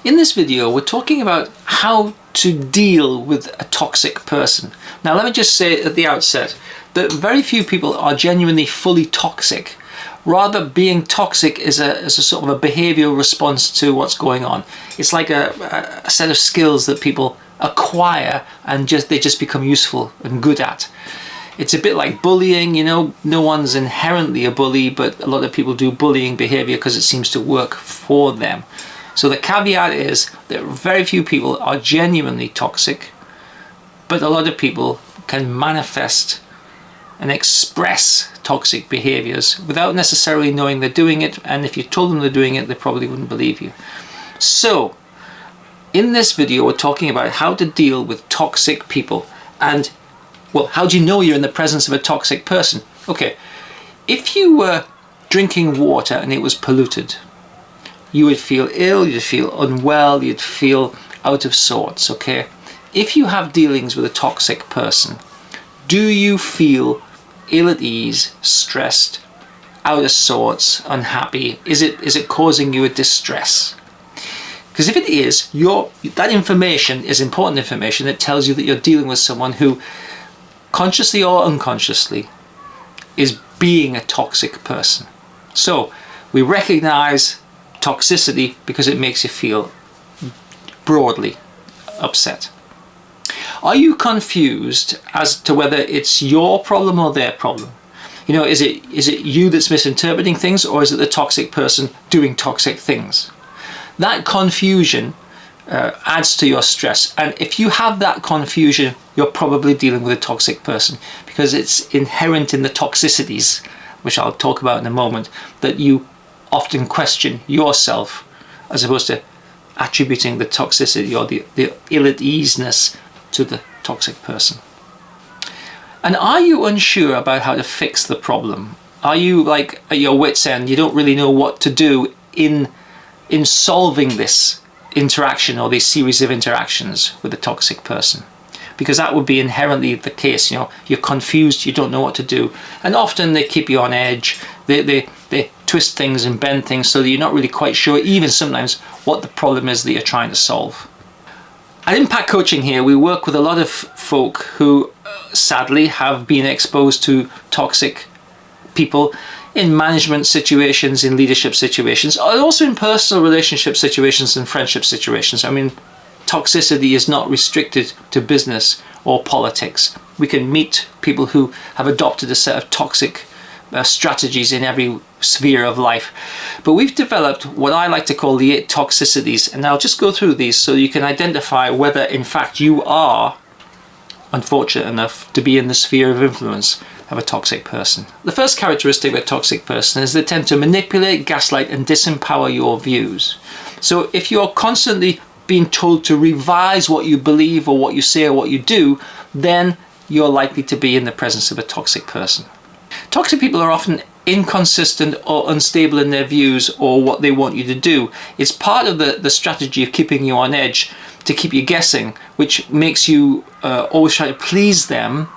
In this video, we're talking about how to deal with a toxic person. Now, let me just say at the outset that very few people are genuinely fully toxic. Rather, being toxic is a sort of a behavioral response to what's going on. It's like a set of skills that people acquire and they just become useful and good at. It's a bit like bullying, you know. No one's inherently a bully, but a lot of people do bullying behavior because it seems to work for them. So the caveat is that very few people are genuinely toxic, but a lot of people can manifest and express toxic behaviors without necessarily knowing they're doing it, and if you told them they're doing it, they probably wouldn't believe you. So in this video, we're talking about how to deal with toxic people. And well, how do you know you're in the presence of a toxic person? Okay, if you were drinking water and it was polluted, you would feel ill, you'd feel unwell, you'd feel out of sorts, okay? If you have dealings with a toxic person, do you feel ill at ease, stressed, out of sorts, unhappy? Is it causing you a distress? Because if it is, that information is important information that tells you that you're dealing with someone who, consciously or unconsciously, is being a toxic person. So we recognize toxicity because it makes you feel broadly upset. Are you confused as to whether it's your problem or their problem? You know, is it you that's misinterpreting things, or is it the toxic person doing toxic things? That confusion adds to your stress, and if you have that confusion, you're probably dealing with a toxic person, because it's inherent in the toxicities, which I'll talk about in a moment, that you often question yourself as opposed to attributing the toxicity or the ill-at-easeness to the toxic person. And are you unsure about how to fix the problem? Are you like at your wit's end? You don't really know what to do in solving this interaction or this series of interactions with a toxic person? Because that would be inherently the case. You know, you're confused, you don't know what to do, and often they keep you on edge. They twist things and bend things so that you're not really quite sure, even sometimes, what the problem is that you're trying to solve. At Impact Coaching here, we work with a lot of folk who sadly have been exposed to toxic people in management situations, in leadership situations, and also in personal relationship situations and friendship situations. I mean, toxicity is not restricted to business or politics. We can meet people who have adopted a set of toxic strategies in every sphere of life. But we've developed what I like to call the 8 toxicities, and I'll just go through these so you can identify whether in fact you are unfortunate enough to be in the sphere of influence of a toxic person. The first characteristic of a toxic person is they tend to manipulate, gaslight, and disempower your views. So if you're constantly being told to revise what you believe or what you say or what you do, then you're likely to be in the presence of a toxic person. Toxic people are often inconsistent or unstable in their views or what they want you to do. It's part of the strategy of keeping you on edge, to keep you guessing, which makes you always try to please them,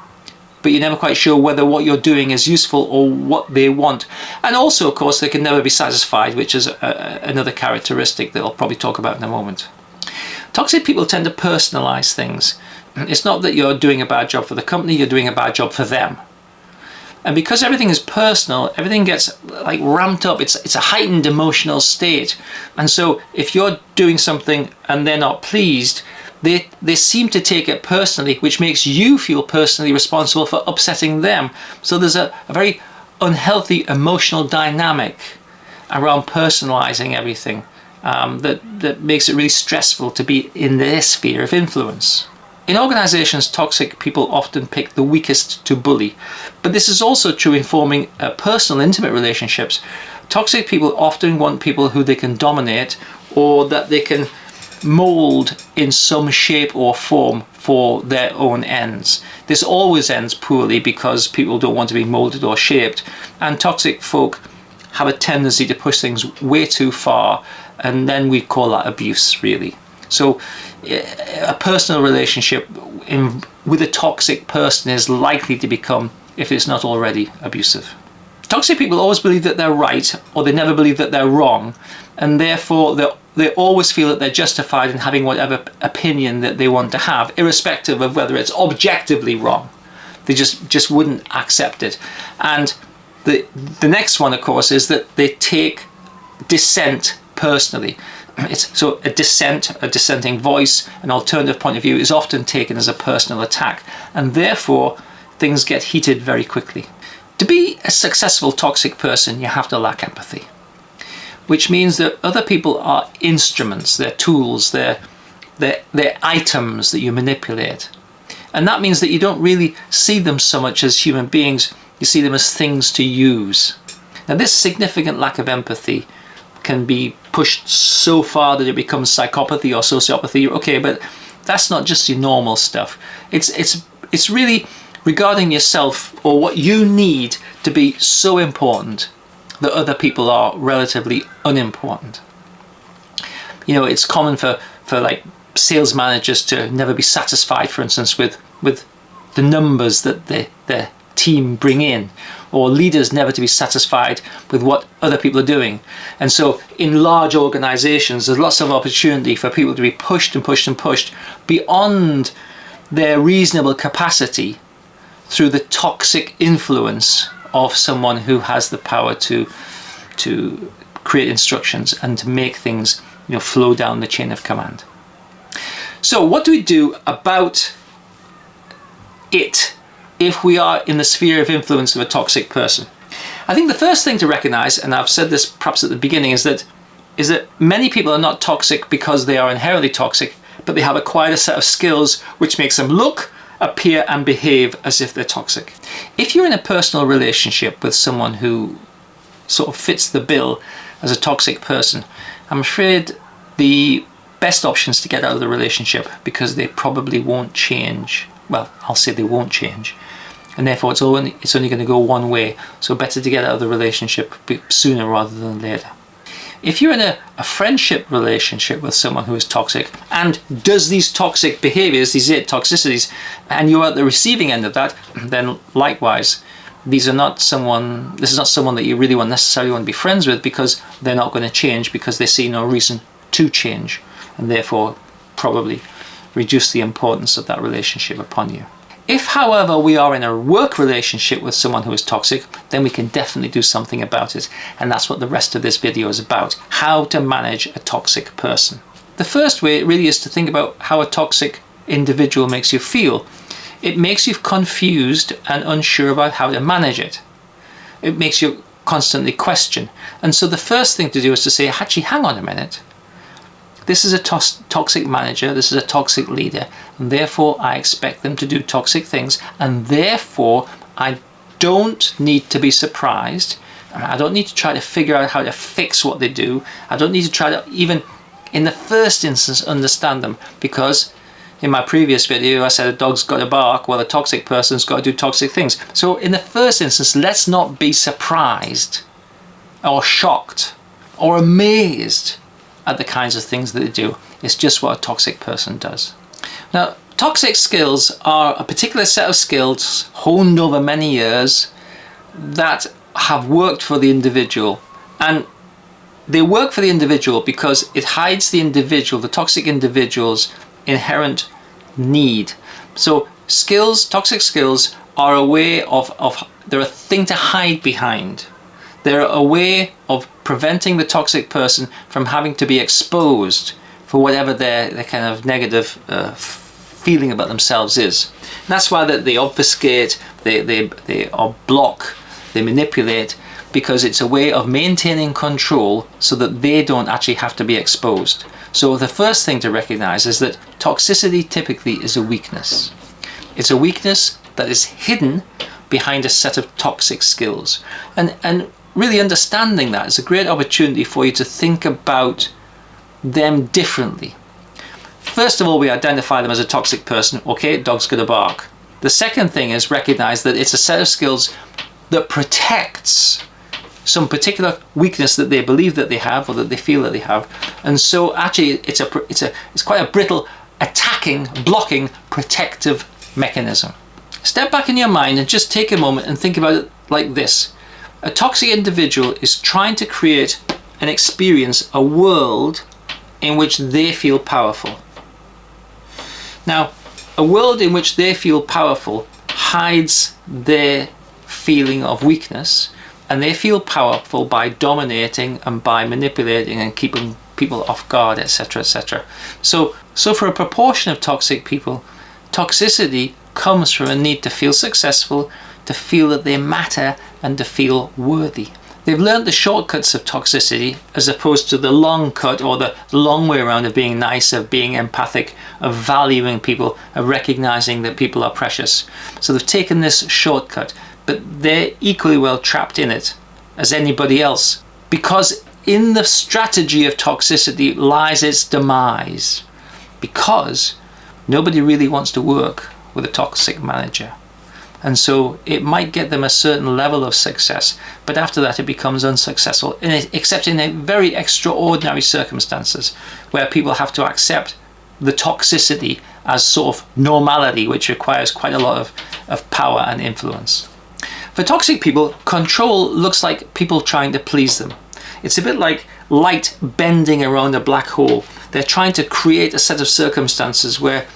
but you're never quite sure whether what you're doing is useful or what they want. And also, of course, they can never be satisfied, which is another characteristic that I'll probably talk about in a moment. Toxic people tend to personalize things. It's not that you're doing a bad job for the company, you're doing a bad job for them. And because everything is personal, everything gets like ramped up. It's a heightened emotional state. And so if you're doing something and they're not pleased, they seem to take it personally, which makes you feel personally responsible for upsetting them. So there's a very unhealthy emotional dynamic around personalizing everything that makes it really stressful to be in their sphere of influence. In organizations, toxic people often pick the weakest to bully, but this is also true in forming personal, intimate relationships. Toxic people often want people who they can dominate or that they can mold in some shape or form for their own ends. This always ends poorly because people don't want to be molded or shaped, and toxic folk have a tendency to push things way too far, and then we call that abuse, really. So a personal relationship with a toxic person is likely to become, if it's not already, abusive. Toxic people always believe that they're right, or they never believe that they're wrong, and therefore they always feel that they're justified in having whatever opinion that they want to have, irrespective of whether it's objectively wrong. They just wouldn't accept it. And the next one, of course, is that they take dissent personally. So a dissenting voice, an alternative point of view is often taken as a personal attack, and therefore things get heated very quickly. To be a successful toxic person, you have to lack empathy, which means that other people are instruments, they're tools, they're items that you manipulate. And that means that you don't really see them so much as human beings, you see them as things to use. Now, this significant lack of empathy can be pushed so far that it becomes psychopathy or sociopathy. Okay, but that's not just your normal stuff. It's really regarding yourself or what you need to be so important that other people are relatively unimportant. You know, it's common for like sales managers to never be satisfied, for instance, with the numbers that their team bring in, or leaders never to be satisfied with what other people are doing. And so in large organizations, there's lots of opportunity for people to be pushed and pushed and pushed beyond their reasonable capacity through the toxic influence of someone who has the power to create instructions and to make things, you know, flow down the chain of command. So what do we do about it if we are in the sphere of influence of a toxic person? I think the first thing to recognize, and I've said this perhaps at the beginning, is that many people are not toxic because they are inherently toxic, but they have acquired a set of skills which makes them look, appear and behave as if they're toxic. If you're in a personal relationship with someone who sort of fits the bill as a toxic person, I'm afraid the best option is to get out of the relationship, because they probably won't change. Well, I'll say they won't change, and therefore it's only going to go one way. So better to get out of the relationship sooner rather than later. If you're in a friendship relationship with someone who is toxic and does these toxic behaviors, these 8 toxicities, and you're at the receiving end of that, then likewise, this is not someone that you really necessarily want to be friends with, because they're not going to change, because they see no reason to change, and therefore probably reduce the importance of that relationship upon you. If, however, we are in a work relationship with someone who is toxic, then we can definitely do something about it. And that's what the rest of this video is about: how to manage a toxic person. The first way really is to think about how a toxic individual makes you feel. It makes you confused and unsure about how to manage it. It makes you constantly question. And so the first thing to do is to say, actually, hang on a minute. This is a toxic manager, this is a toxic leader, and therefore I expect them to do toxic things, and therefore I don't need to be surprised. I don't need to try to figure out how to fix what they do. I don't need to try to even, in the first instance, understand them, because in my previous video I said a dog's got to bark, well, a toxic person's got to do toxic things. So in the first instance, let's not be surprised or shocked or amazed at the kinds of things that they do. It's just what a toxic person does. Now, toxic skills are a particular set of skills honed over many years that have worked for the individual. And they work for the individual because it hides the individual, the toxic individual's inherent need. So skills, toxic skills, are a way they're a thing to hide behind. They're a way of preventing the toxic person from having to be exposed for whatever their kind of negative feeling about themselves is. And that's why they obfuscate, they block, they manipulate, because it's a way of maintaining control so that they don't actually have to be exposed. So the first thing to recognize is that toxicity typically is a weakness. It's a weakness that is hidden behind a set of toxic skills. And really understanding that is a great opportunity for you to think about them differently. First of all, we identify them as a toxic person. Okay, dog's gonna bark. The second thing is recognize that it's a set of skills that protects some particular weakness that they believe that they have, or that they feel that they have. And so actually it's quite a brittle, attacking, blocking, protective mechanism. Step back in your mind and just take a moment and think about it like this. A toxic individual is trying to create an experience, a world in which they feel powerful. Now, a world in which they feel powerful hides their feeling of weakness, and they feel powerful by dominating and by manipulating and keeping people off guard, etc., etc. So for a proportion of toxic people, toxicity comes from a need to feel successful, to feel that they matter, and to feel worthy. They've learned the shortcuts of toxicity as opposed to the long cut or the long way around of being nice, of being empathic, of valuing people, of recognizing that people are precious. So they've taken this shortcut, but they're equally well trapped in it as anybody else, because in the strategy of toxicity lies its demise, because nobody really wants to work with a toxic manager. And so it might get them a certain level of success, but after that it becomes unsuccessful, except in a very extraordinary circumstances where people have to accept the toxicity as sort of normality, which requires quite a lot of power and influence. For toxic people, control looks like people trying to please them. It's a bit like light bending around a black hole. They're trying to create a set of circumstances where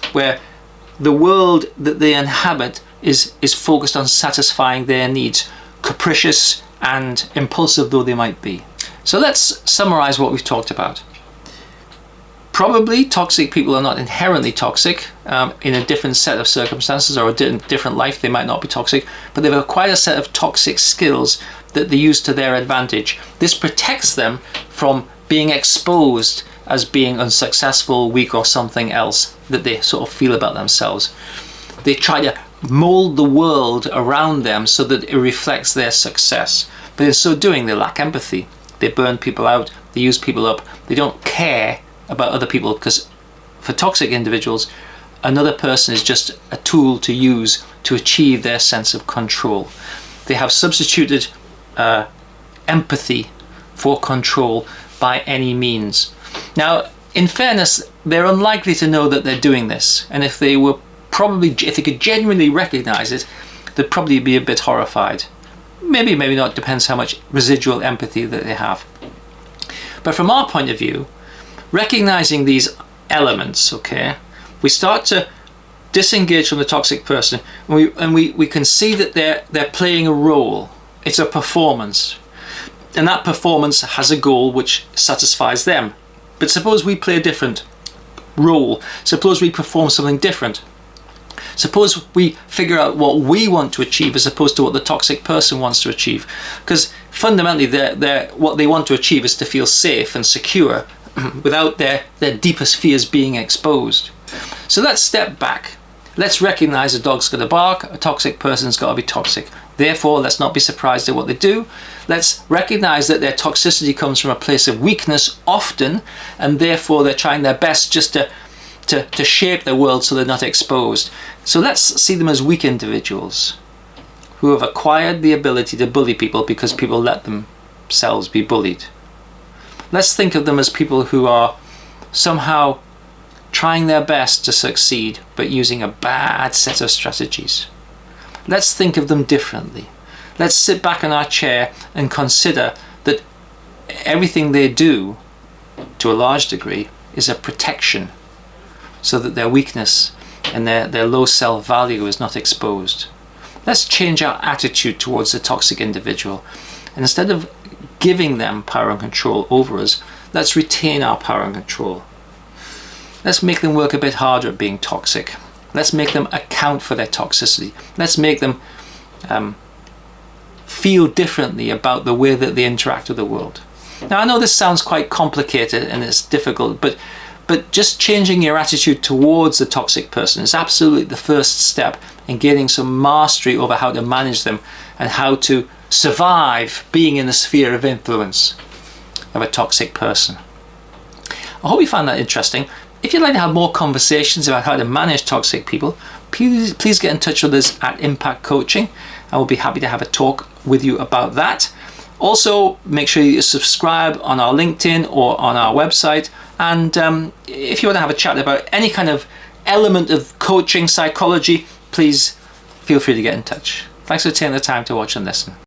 the world that they inhabit is focused on satisfying their needs, capricious and impulsive though they might be. So let's summarize what we've talked about. Probably toxic people are not inherently toxic. In a different set of circumstances or a different life they might not be toxic, but they've acquired a set of toxic skills that they use to their advantage. This protects them from being exposed as being unsuccessful, weak, or something else that they sort of feel about themselves. They try to mold the world around them so that it reflects their success, but in so doing they lack empathy. They burn people out, they use people up, they don't care about other people, because for toxic individuals another person is just a tool to use to achieve their sense of control. They have substituted empathy for control by any means. Now, in fairness, they're unlikely to know that they're doing this, and if they could genuinely recognize it, they'd probably be a bit horrified. Maybe not, depends how much residual empathy that they have. But from our point of view, recognizing these elements, okay, we start to disengage from the toxic person, and we can see that they're playing a role. It's a performance, and that performance has a goal which satisfies them. But suppose we play a different role. Suppose we perform something different. Suppose we figure out what we want to achieve as opposed to what the toxic person wants to achieve. Because fundamentally what they want to achieve is to feel safe and secure without their deepest fears being exposed. So let's step back. Let's recognize a dog's got to bark, a toxic person's got to be toxic. Therefore, let's not be surprised at what they do. Let's recognize that their toxicity comes from a place of weakness often, and therefore they're trying their best just to shape their world so they're not exposed. So let's see them as weak individuals who have acquired the ability to bully people because people let themselves be bullied. Let's think of them as people who are somehow trying their best to succeed but using a bad set of strategies. Let's think of them differently. Let's sit back in our chair and consider that everything they do, to a large degree, is a protection so that their weakness and their low self-value is not exposed. Let's change our attitude towards the toxic individual. And instead of giving them power and control over us, let's retain our power and control. Let's make them work a bit harder at being toxic. Let's make them account for their toxicity. Let's make them feel differently about the way that they interact with the world. Now, I know this sounds quite complicated and it's difficult, but just changing your attitude towards the toxic person is absolutely the first step in gaining some mastery over how to manage them and how to survive being in the sphere of influence of a toxic person. I hope you found that interesting. If you'd like to have more conversations about how to manage toxic people, please get in touch with us at Impact Coaching. I will be happy to have a talk with you about that. Also, make sure you subscribe on our LinkedIn or on our website. And if you want to have a chat about any kind of element of coaching, psychology, please feel free to get in touch. Thanks for taking the time to watch and listen.